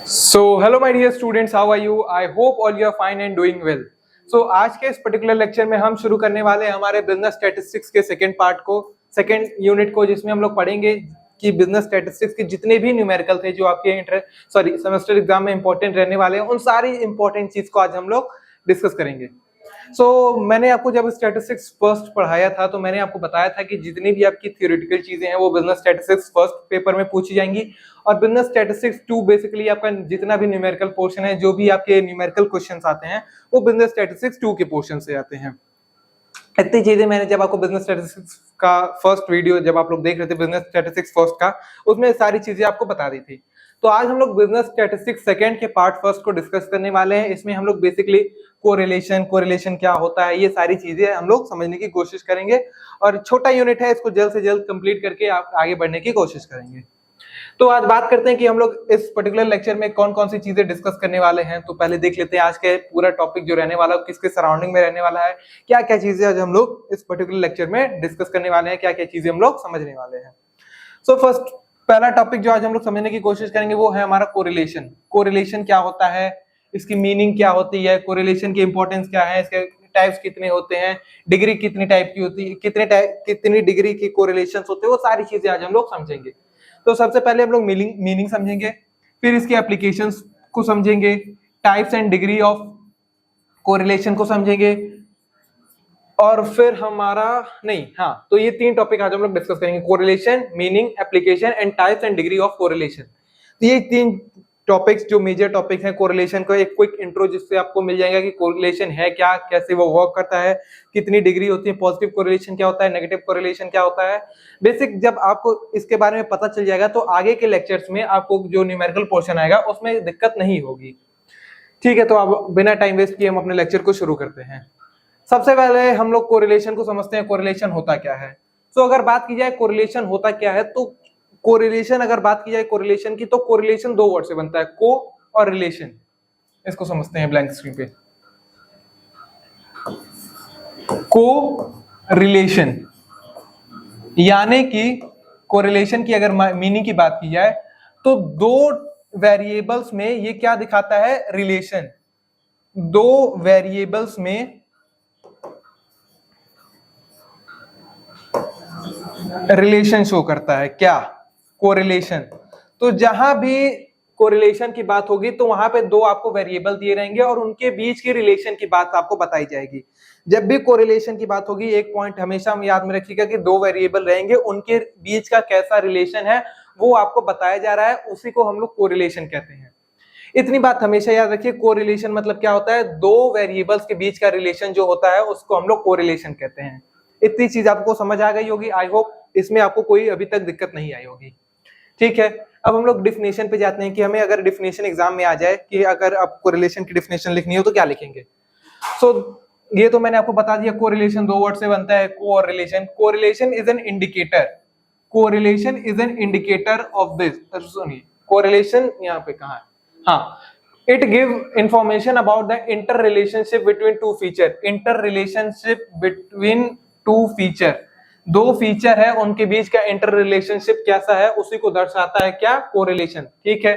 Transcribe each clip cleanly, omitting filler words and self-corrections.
Hello my dear students, how are you? I hope all you are fine and doing well. आज के इस particular lecture में हम शुरू करने वाले हैं हमारे बिजनेस स्टैटिस्टिक्स के सेकंड पार्ट को, सेकंड यूनिट को, जिसमें हम लोग पढ़ेंगे कि बिजनेस स्टैटिस्टिक्स के जितने भी न्यूमेरिकल थे जो आपके सेमेस्टर एग्जाम में इंपॉर्टेंट रहने वाले हैं, उन सारी इंपॉर्टेंट चीज को आज हम लोग डिस्कस करेंगे। मैंने आपको जब स्टैटिस्टिक्स फर्स्ट पढ़ाया था तो मैंने आपको बताया था कि जितनी भी आपकी थ्योरेटिकल चीजें हैं वो बिजनेस स्टैटिस्टिक्स फर्स्ट पेपर में पूछी जाएंगी, और बिजनेस स्टैटिस्टिक्स 2 बेसिकली आपका जितना भी न्यूमेरिकल पोर्शन है, जो भी आपके न्यूमेरिकल क्वेश्चंस आते हैं वो बिजनेस स्टैटिस्टिक्स 2 के पोर्शन से आते हैं। इतनी चीजें मैंने जब आपको बिजनेस स्टैटिस्टिक्स का फर्स्ट वीडियो जब आप लोग देख रहे थे बिजनेस स्टैटिस्टिक्स फर्स्ट का, उसमें सारी चीजें आपको बता दी थी। तो आज हम लोग बिजनेस स्टैटिस्टिक्स सेकंड के पार्ट फर्स्ट को डिस्कस करने वाले हैं। इसमें हम लोग बेसिकली कोरिलेशन क्या होता है, ये सारी चीजें हम लोग समझने की कोशिश करेंगे, और छोटा यूनिट है, इसको जल्द से जल्द कंप्लीट करके आप आगे बढ़ने की कोशिश करेंगे। तो आज बात करते हैं कि हम लोग इस पर्टिकुलर लेक्चर में कौन कौन सी चीजें डिस्कस करने वाले हैं। तो पहले देख लेते हैं आज के पूरा टॉपिक जो रहने वाला है किसके सराउंडिंग में रहने वाला है, क्या क्या चीजें आज हम लोग इस पर्टिकुलर लेक्चर में डिस्कस करने वाले हैं, क्या क्या चीजें हम लोग समझने वाले हैं। फर्स्ट पहला टॉपिक जो आज हम लोग समझने की कोशिश करेंगे वो है हमारा कोरिलेशन। कोरिलेशन क्या होता है, इसकी मीनिंग क्या होती है, कोरिलेशन की इंपॉर्टेंस क्या है, इसके टाइप्स कितने होते हैं, डिग्री कितनी टाइप की होती है, कितनी डिग्री की कोरिलेशंस होते हैं, वो सारी चीजें आज हम लोग समझेंगे। तो सबसे पहले हम लोग मीनिंग समझेंगे, फिर इसके एप्लीकेशंस को समझेंगे, types and degree of correlation को समझेंगे, और फिर तो ये 3 टॉपिक आज हम लोग डिस्कस करेंगे, correlation, meaning, application and types and degree of correlation. तो ये 3 टॉपिक्स जो मेजर टॉपिक हैं कोरिलेशन को, एक क्विक इंट्रो जिससे आपको मिल जाएगा कि कोरिलेशन है क्या, कैसे वो वर्क करता है, कितनी डिग्री होती है, पॉजिटिव कोरिलेशन क्या होता है, नेगेटिव कोरिलेशन क्या होता है। बेसिक जब आपको इसके बारे में पता चल जाएगा तो आगे के लेक्चर्स में आपको जो न्यूमेरिकल पोर्शन आएगा उसमें दिक्कत नहीं होगी। ठीक है, तो अब बिना टाइम वेस्ट किए हम अपने लेक्चर को शुरू करते हैं। सबसे पहले हम लोग कोरिलेशन को समझते हैं, कोरिलेशन होता क्या है। अगर बात की जाए कोरिलेशन होता क्या है, तो कोरिलेशन अगर बात की जाए कोरिलेशन की, तो कोरिलेशन 2 वर्ड से बनता है, को और रिलेशन। इसको समझते हैं ब्लैंक स्क्रीन पे। को रिलेशन यानी कि कोरिलेशन की अगर मीनिंग की बात की जाए तो 2 वेरिएबल्स में ये क्या दिखाता है, रिलेशन। 2 वेरिएबल्स में रिलेशन शो करता है, क्या, कोरिलेशन। तो जहां भी कोरिलेशन की बात होगी तो वहां पे 2 आपको वेरिएबल दिए रहेंगे और उनके बीच की रिलेशन की बात आपको बताई जाएगी। जब भी कोरिलेशन की बात होगी एक पॉइंट हमेशा हम याद में रखिएगा कि 2 वेरिएबल रहेंगे, उनके बीच का कैसा रिलेशन है वो आपको बताया जा रहा है, उसी को हम लोग कोरिलेशन कहते हैं। इतनी बात हमेशा याद रखिए, कोरिलेशन मतलब क्या होता है, 2 वेरिएबल्स के बीच का रिलेशन जो होता है उसको हम लोग कोरिलेशन कहते हैं। इतनी चीज आपको समझ आ गई होगी, आई होप इसमें आपको कोई अभी तक दिक्कत नहीं आई होगी। ठीक है, अब हम लोग डिफिनेशन पे जाते हैं कि हमें अगर डिफिनेशन एग्जाम में आ जाए कि अगर आपको रिलेशन की डिफिनेशन लिखनी हो तो क्या लिखेंगे। ये तो मैंने आपको बता दिया, कोरिलेशन 2 वर्ड से बनता है, को और relation. Correlation is an indicator, correlation is an indicator of this, सुनिए कोरिलेशन यहाँ पे कहाँ है, हाँ, it give information about the inter relationship between 2 feature. Inter relationship between 2 feature, 2 feature है उनके बीच का इंटर रिलेशनशिप कैसा है उसी को दर्शाता है क्या, कोरिलेशन। ठीक है,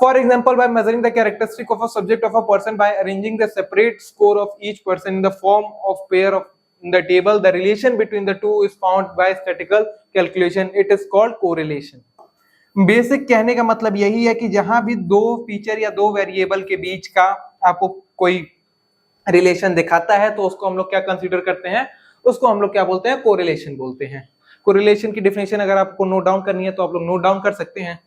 for example by measuring the characteristic of a subject of a person by arranging the separate score of each person in the form of pair of in the table, the relation between the 2 is found by statistical calculation, it is called correlation. Basic कहने का मतलब यही है कि जहां भी 2 feature या 2 variable के बीच का आपको कोई रिलेशन दिखाता है तो उसको हम लोग क्या कंसीडर करते हैं, उसको हम लोग क्या बोलते हैं, कोरिलेशन बोलते हैं। कोरिलेशन की डिफिनेशन अगर आपको नोट डाउन करनी है तो आप लोग नोट डाउन कर सकते हैं।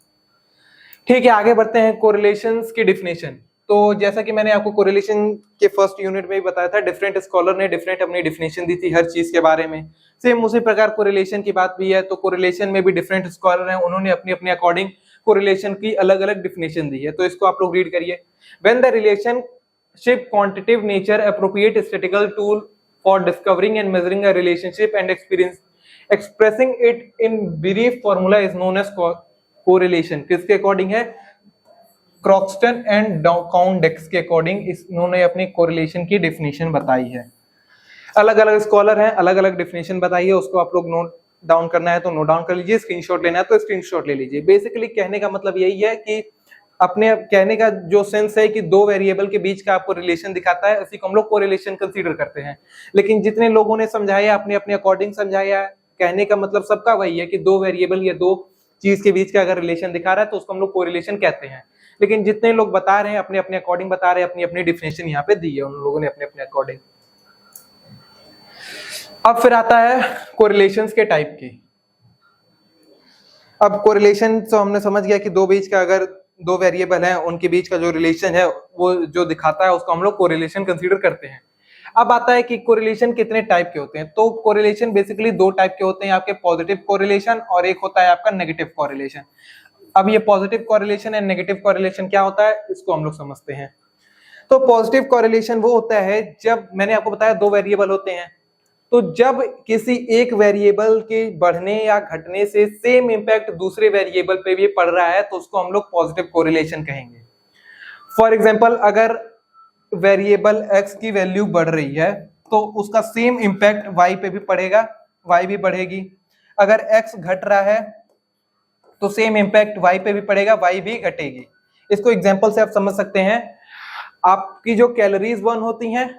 ठीक है, आगे बढ़ते हैं कोरिलेशंस की डिफिनेशन। तो जैसा कि मैंने आपको कोरिलेशन के फर्स्ट यूनिट में भी बताया था, डिफरेंट स्कॉलर ने डिफरेंट अपनी डिफिनेशन दी थी हर चीज के बारे में। सेम उसी प्रकार कोरिलेशन की बात भी है, तो कोरिलेशन में भी डिफरेंट स्कॉलर हैं, उन्होंने अपनी अपनी अकॉर्डिंग कोरिलेशन की अलग अलग डिफिनेशन दी है। तो इसको आप लोग रीड करिए। When the relationship quantitative nature appropriate statistical tool for discovering and measuring a relationship and expressing it in brief formula is known as correlation। किसके अकॉर्डिंग है, क्रॉक्सटन एंड काउंडेक्स के अकॉर्डिंग इन्होंने अपनी कोरिलेशन की डेफिनेशन बताई है। अलग अलग स्कॉलर हैं, अलग अलग डेफिनेशन बताई है, उसको आप लोग नोट डाउन करना है तो नोट डाउन कर लीजिए, स्क्रीनशॉट लेना है तो स्क्रीनशॉट ले लीजिए। बेसिकली कहने का मतलब यही है कि अपने कहने का जो सेंस है कि दो वेरिएबल के बीच का आपको रिलेशन दिखाता है, इसी को हम लोग कोरिलेशन कंसीडर करते हैं। लेकिन जितने लोगों ने समझाया अपने अपने अकॉर्डिंग समझाया, कहने का मतलब सबका वही है कि दो वेरिएबल या दो चीज के बीच का अगर रिलेशन दिखा रहा है तो उसको हम लोग कोरिलेशन कहते हैं। लेकिन जितने लोग बता रहे हैं अपने अपने अकॉर्डिंग बता रहे हैं, अपनी अपनी डिफिनेशन यहाँ पे दी है उन लोगों ने अपने अपने अकॉर्डिंग। अब फिर आता है कोरिलेशंस के टाइप की। अब कोरिलेशन तो हमने समझ गया कि दो बीच का अगर दो वेरिएबल हैं उनके बीच का जो रिलेशन है वो जो दिखाता है उसको हम लोग कोरिलेशन कंसीडर करते हैं। अब आता है कि कोरिलेशन कितने टाइप के होते हैं। तो कोरिलेशन बेसिकली दो टाइप के होते हैं आपके, पॉजिटिव कोरिलेशन और एक होता है आपका नेगेटिव कोरिलेशन। अब ये positive correlation and negative correlation क्या होता है इसको हम लोग समझते हैं। तो पॉजिटिव कोरिलेशन वो होता है जब मैंने आपको बताया दो वेरिएबल होते हैं, तो जब किसी एक वेरिएबल के बढ़ने या घटने से सेम इंपैक्ट दूसरे वेरिएबल पे भी पड़ रहा है तो उसको हम लोग पॉजिटिव कोरिलेशन कहेंगे। फॉर एग्जांपल अगर वेरिएबल x की वैल्यू बढ़ रही है तो उसका सेम इंपैक्ट y पे भी पड़ेगा, y भी बढ़ेगी। अगर x घट रहा है तो सेम इंपैक्ट y पे भी पड़ेगा, y भी घटेगी। इसको एग्जांपल से आप समझ सकते हैं। आपकी जो कैलोरीज बर्न होती हैं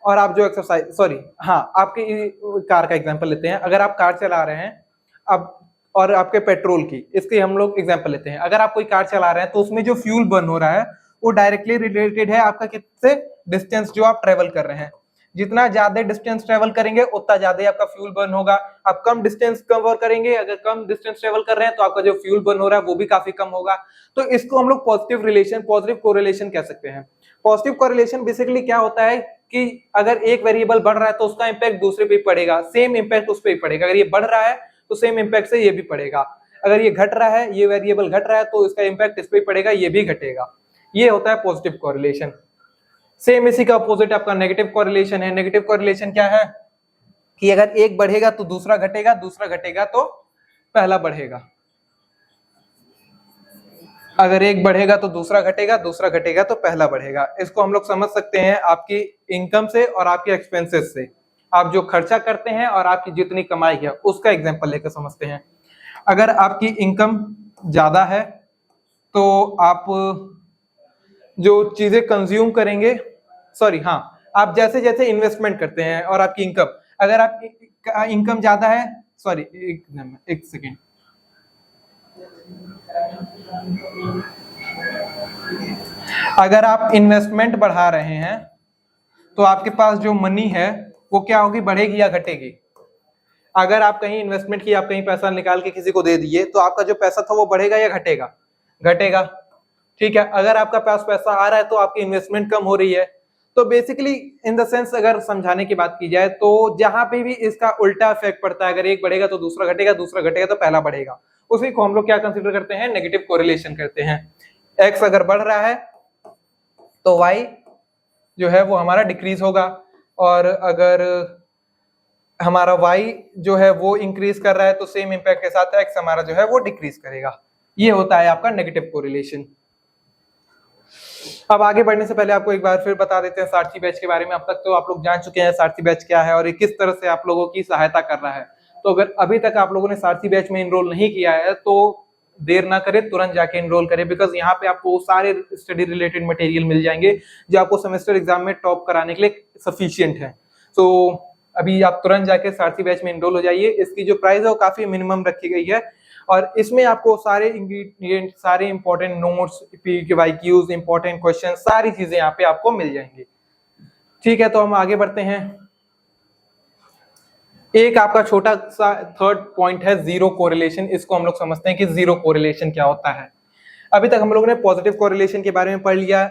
और आप जो एक्सरसाइज आपकी कार का एग्जांपल लेते हैं। अगर आप कार चला रहे हैं अब और आपके पेट्रोल की, इसके हम लोग एग्जांपल लेते हैं। अगर आप कोई कार चला रहे हैं तो उसमें जो फ्यूल बर्न हो रहा है वो डायरेक्टली रिलेटेड है आपका कितने डिस्टेंस जो आप ट्रेवल कर रहे हैं। जितना ज्यादा डिस्टेंस ट्रेवल करेंगे उतना ज्यादा आपका फ्यूल बर्न होगा। आप कम डिस्टेंस कवर करेंगे, अगर कम डिस्टेंस ट्रेवल कर रहे हैं तो आपका जो फ्यूल बर्न हो रहा है वो भी काफी कम होगा। तो इसको हम लोग पॉजिटिव रिलेशन, पॉजिटिव कोरिलेशन कह सकते हैं। पॉजिटिव कोरिलेशन बेसिकली क्या होता है कि अगर एक वेरिएबल बढ़ रहा है तो उसका इंपैक्ट दूसरे पे पड़ेगा, सेम इंपैक्ट उस पे ही पड़ेगा। अगर ये बढ़ रहा है तो सेम इंपैक्ट से ये भी पड़ेगा। अगर ये घट रहा है, ये वेरिएबल घट रहा है तो इसका इंपैक्ट इस पे ही पड़ेगा, ये भी घटेगा। ये होता है पॉजिटिव कोरिलेशन। सेम इसी का अपोजिट आपका नेगेटिव कोरिलेशन है। नेगेटिव कोरिलेशन क्या है कि अगर एक बढ़ेगा तो दूसरा घटेगा, दूसरा घटेगा तो पहला बढ़ेगा। अगर एक बढ़ेगा तो दूसरा घटेगा, दूसरा घटेगा तो पहला बढ़ेगा। इसको हम लोग समझ सकते हैं आपकी इनकम से और आपके एक्सपेंसेस से। आप जो खर्चा करते हैं और आपकी जितनी कमाई है उसका एग्जांपल लेकर समझते हैं। अगर आपकी इनकम ज्यादा है तो आप जो चीजें कंज्यूम करेंगे, आप जैसे जैसे इन्वेस्टमेंट करते हैं और आपकी इनकम, अगर आपकी इनकम ज्यादा है, एक सेकेंड, अगर आप इन्वेस्टमेंट बढ़ा रहे हैं तो आपके पास जो मनी है वो क्या होगी, बढ़ेगी या घटेगी। अगर आप कहीं इन्वेस्टमेंट की, आप कहीं पैसा निकाल के किसी को दे दिए तो आपका जो पैसा था वो बढ़ेगा या घटेगा, घटेगा। ठीक है, अगर आपका पास पैसा आ रहा है तो आपकी इन्वेस्टमेंट कम हो रही है। तो बेसिकली इन द सेंस अगर समझाने की बात की जाए तो जहां पे भी इसका उल्टा इफेक्ट पड़ता है, अगर एक बढ़ेगा तो दूसरा घटेगा, दूसरा घटेगा तो पहला बढ़ेगा, उसी को हम लोग क्या कंसीडर करते हैं, नेगेटिव कोरिलेशन करते हैं। एक्स अगर बढ़ रहा है तो वाई जो है वो हमारा डिक्रीज होगा, और अगर हमारा वाई जो है वो इंक्रीज कर रहा है तो सेम इंपैक्ट के साथ एक्स हमारा जो है वो डिक्रीज करेगा। ये होता है आपका नेगेटिव कोरिलेशन। अब आगे बढ़ने से पहले आपको एक बार फिर बता देते हैं सारथी बैच के बारे में। अब तक तो आप लोग जान चुके हैं सारथी बैच क्या है और ये किस तरह से आप लोगों की सहायता कर रहा है। तो अगर अभी तक आप लोगों ने सारथी बैच में इनरोल नहीं किया है तो देर ना करें, तुरंत जाके इनरोल करें, बिकॉज यहाँ पे आपको सारे स्टडी रिलेटेड मटेरियल मिल जाएंगे जो आपको सेमेस्टर एग्जाम में टॉप कराने के लिए सफिशियंट है। तो अभी आप तुरंत जाके सारथी बैच में इनरोल हो जाइए। इसकी जो प्राइस है वो काफी मिनिमम रखी गई है और इसमें आपको सारे इंग्रेडिएंट, सारे important notes, PQs, important question, सारी चीजें यहाँ पे आपको मिल जाएंगी। ठीक है, तो हम आगे बढ़ते हैं। एक आपका छोटा सा थर्ड पॉइंट है जीरो कोरिलेशन। इसको हम लोग समझते हैं कि जीरो कोरिलेशन क्या होता है। अभी तक हम लोगों ने पॉजिटिव कोरिलेशन के बारे में पढ़ लिया,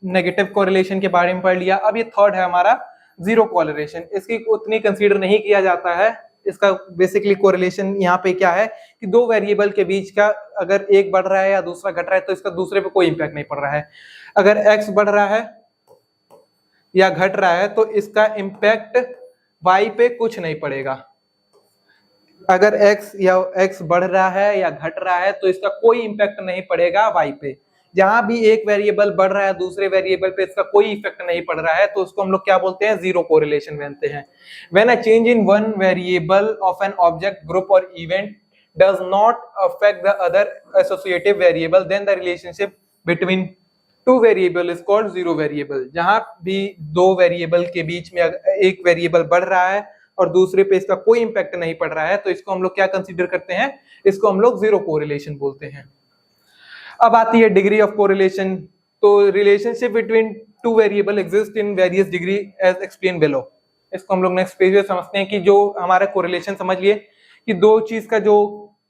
नेगेटिव कोरिलेशन के बारे में पढ़ लिया। अब ये थर्ड है हमारा जीरो कोरिलेशन। इसकी उतनी कंसीडर नहीं किया जाता है। इसका बेसिकली कोरिलेशन यहाँ पे क्या है कि दो वेरिएबल के बीच का अगर एक बढ़ रहा है या दूसरा घट रहा है तो इसका दूसरे पे कोई इंपैक्ट नहीं पड़ रहा है। अगर एक्स बढ़ रहा है या घट रहा है तो इसका इंपैक्ट वाई पे कुछ नहीं पड़ेगा। अगर एक्स बढ़ रहा है या घट रहा है तो इसका कोई इंपैक्ट नहीं पड़ेगा वाई पे। जहां भी एक वेरिएबल बढ़ रहा है दूसरे वेरिएबल पे इसका कोई इफेक्ट नहीं पड़ रहा है तो उसको हम लोग क्या बोलते हैं, जीरो कोरिलेशन बनते हैं। When a change in one variable of an object, group or event does not affect the other associative variable, then the relationship between two variable is called zero variable. जहां भी दो variable के बीच में एक variable बढ़ रहा है और दूसरे पे इसका कोई इंपैक्ट नहीं पड़ रहा है तो इसको हम लोग क्या कंसीडर करते हैं, इसको हम लोग जीरो कोरिलेशन बोलते हैं। अब आती है डिग्री ऑफ कोरिलेशन। तो relationship between two variable exist in various degree as explain below. इसको हम लोग नेक्स्ट पेज में समझते हैं कि जो हमारा कोरिलेशन, समझ लिए कि दो चीज का जो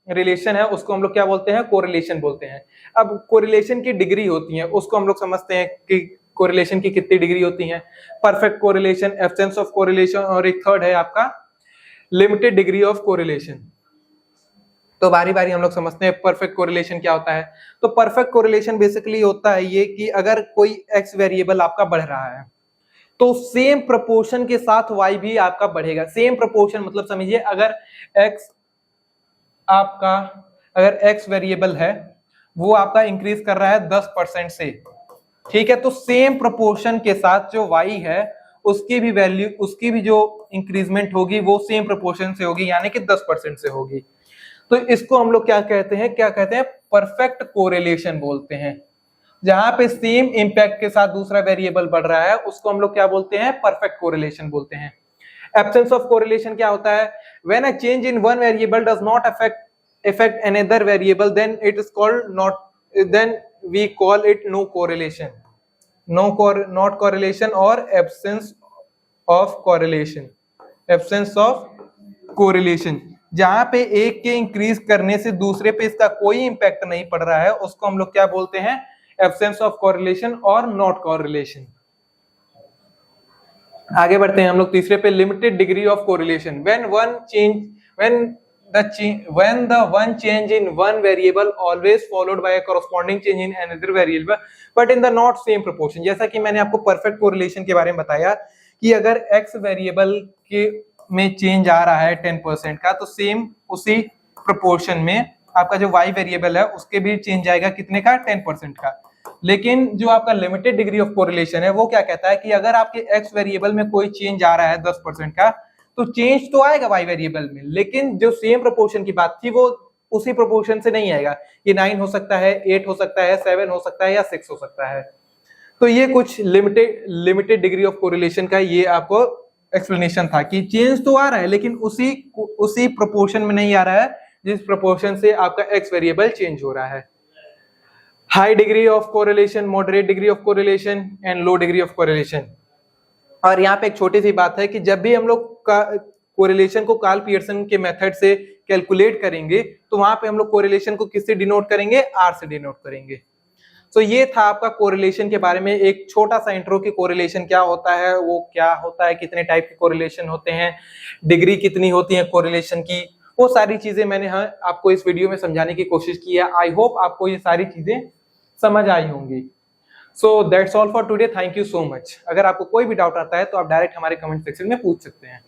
रिलेशन है उसको हम लोग क्या बोलते हैं, कोरिलेशन बोलते हैं। अब कोरिलेशन की डिग्री होती है उसको हम लोग समझते हैं कि कोरिलेशन की कितनी डिग्री होती है, perfect correlation, absence of correlation, और एक थर्ड है आपका लिमिटेड डिग्री ऑफ कोरिलेशन। तो बारी बारी हम लोग समझते हैं परफेक्ट कोरिलेशन क्या होता है। तो परफेक्ट कोरिलेशन बेसिकली होता है ये कि अगर कोई एक्स वेरिएबल आपका बढ़ रहा है तो सेम प्रोपोर्शन के साथ वाई भी आपका बढ़ेगा। सेम प्रोपोर्शन मतलब समझिए अगर एक्स वेरिएबल है वो आपका इंक्रीज कर रहा है 10% से, ठीक है, तो सेम प्रोपोर्शन के साथ जो वाई है उसकी भी वैल्यू, उसकी भी जो इंक्रीजमेंट होगी वो सेम प्रोपोर्शन से होगी, यानी कि 10% से होगी। तो इसको हम लोग क्या कहते हैं, परफेक्ट कोरिलेशन बोलते हैं। जहां पे सेम इंपैक्ट के साथ दूसरा वेरिएबल बढ़ रहा है उसको हम लोग क्या बोलते हैं, परफेक्ट कोरिलेशन बोलते हैं। एब्सेंस ऑफ कोरिलेशन क्या होता है, when a change in one variable does not affect another variable then it is called then we call it no correlation, not correlation or absence of correlation। जहां पे एक के increase करने से दूसरे पे इसका कोई इंपैक्ट नहीं पड़ रहा है उसको हम लोग क्या बोलते हैं, एब्सेंस ऑफ कोरिलेशन और नॉट कोरिलेशन। आगे बढ़ते हैं हम लोग तीसरे पे, limited degree of correlation. when the one change in one variable always followed by a corresponding change in another variable but in the not same proportion। जैसा कि मैंने आपको परफेक्ट कोरिलेशन के बारे में बताया कि अगर x वेरिएबल के में चेंज आ रहा है 10% का तो सेम उसी प्रोपोर्शन में आपका जो y वेरिएबल है उसके भी चेंज आएगा कितने का, 10% का। लेकिन जो आपका लिमिटेड डिग्री ऑफ कोरिलेशन है वो क्या कहता है कि अगर आपके x वेरिएबल में कोई चेंज आ रहा है 10% का तो चेंज तो आएगा y वेरिएबल में, लेकिन जो सेम प्रोपोर्शन की बात थी वो उसी प्रोपोर्शन से नहीं आएगा। ये 9 हो सकता है, 8 हो सकता है, 7 हो सकता है या 6 हो सकता है। तो ये कुछ लिमिटेड डिग्री ऑफ कोरिलेशन का ये आपको एक्सप्लेनेशन था कि चेंज तो आ रहा है लेकिन उसी प्रोपोर्शन में नहीं आ रहा है जिस प्रोपोर्शन से आपका x वेरिएबल चेंज हो रहा है। High degree of correlation, moderate degree of correlation and low degree of correlation. और यहाँ पे एक छोटी सी बात है कि जब भी हम लोग कोरिलेशन को कार्ल पियर्सन के मेथड से कैलकुलेट करेंगे तो वहां पे हम लोग कोरिलेशन को किससे डिनोट करेंगे, आर से डिनोट करेंगे। तो ये था आपका कोरिलेशन के बारे में एक छोटा सा इंट्रो कि कोरिलेशन क्या होता है, वो क्या होता है, कितने टाइप के कोरिलेशन होते हैं, डिग्री कितनी होती है कोरिलेशन की, वो सारी चीजें मैंने आपको इस वीडियो में समझाने की कोशिश की है। आई होप आपको ये सारी चीजें समझ आई होंगी। So that's all for today, thank you so much. अगर आपको कोई भी डाउट आता है तो आप डायरेक्ट हमारे कमेंट सेक्शन में पूछ सकते हैं।